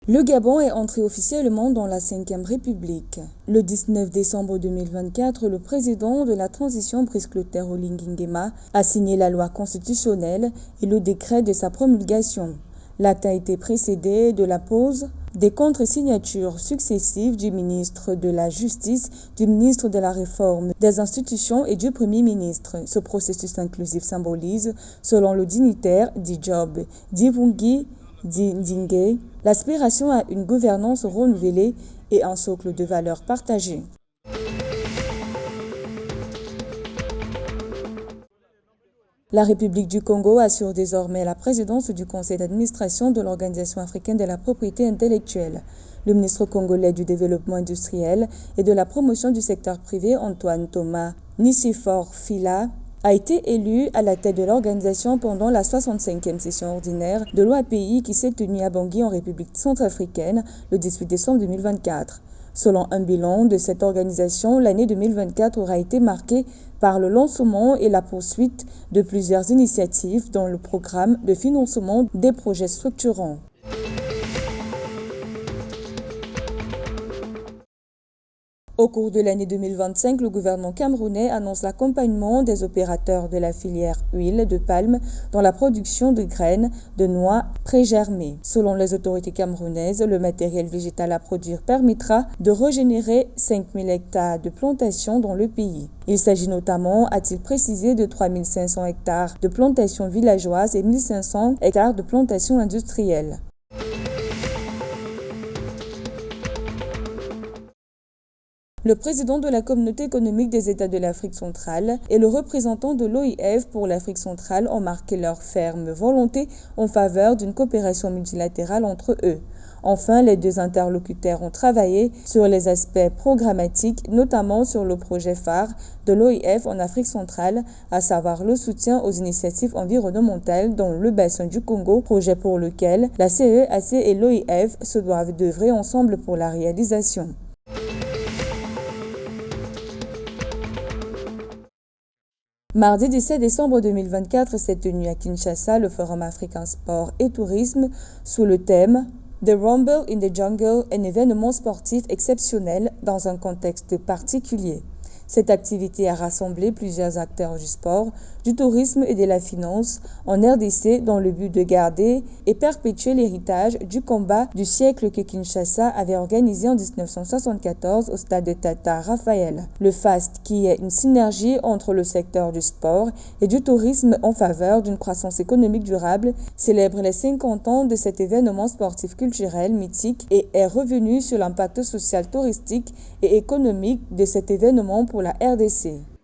Le Gabon est entré officiellement dans la Ve République. Le 19 décembre 2024, le président de la transition Brice Clotaire Oligui Nguema a signé la loi constitutionnelle et le décret de sa promulgation. L'acte a été précédé de la pose des contre-signatures successives du ministre de la Justice, du ministre de la Réforme des institutions et du Premier ministre. Ce processus inclusif symbolise, selon le dignitaire Dijob Divungui Ndingue, l'aspiration à une gouvernance renouvelée et un socle de valeurs partagées. La République du Congo assure désormais la présidence du conseil d'administration de l'Organisation africaine de la propriété intellectuelle. Le ministre congolais du développement industriel et de la promotion du secteur privé, Antoine Thomas Nicéphore Fila, a été élu à la tête de l'organisation pendant la 65e session ordinaire de l'OAPI qui s'est tenue à Bangui en République centrafricaine le 18 décembre 2024. Selon un bilan de cette organisation, l'année 2024 aura été marquée par le lancement et la poursuite de plusieurs initiatives dans le programme de financement des projets structurants. Au cours de l'année 2025, le gouvernement camerounais annonce l'accompagnement des opérateurs de la filière huile de palme dans la production de graines de noix prégermées. Selon les autorités camerounaises, le matériel végétal à produire permettra de régénérer 5000 hectares de plantations dans le pays. Il s'agit notamment, a-t-il précisé, de 3500 hectares de plantations villageoises et 1500 hectares de plantations industrielles. Le président de la Communauté économique des États de l'Afrique centrale et le représentant de l'OIF pour l'Afrique centrale ont marqué leur ferme volonté en faveur d'une coopération multilatérale entre eux. Enfin, les deux interlocuteurs ont travaillé sur les aspects programmatiques, notamment sur le projet phare de l'OIF en Afrique centrale, à savoir le soutien aux initiatives environnementales dans le bassin du Congo, projet pour lequel la CEAC et l'OIF se doivent d'œuvrer ensemble pour la réalisation. Mardi 17 décembre 2024 s'est tenu à Kinshasa le Forum africain sport et tourisme sous le thème « The Rumble in the Jungle », un événement sportif exceptionnel dans un contexte particulier. Cette activité a rassemblé plusieurs acteurs du sport, du tourisme et de la finance en RDC dans le but de garder et perpétuer l'héritage du combat du siècle que Kinshasa avait organisé en 1974 au stade de Tata Raphaël. Le FAST, qui est une synergie entre le secteur du sport et du tourisme en faveur d'une croissance économique durable, célèbre les 50 ans de cet événement sportif culturel mythique et est revenu sur l'impact social, touristique et économique de cet événement pour la RDC.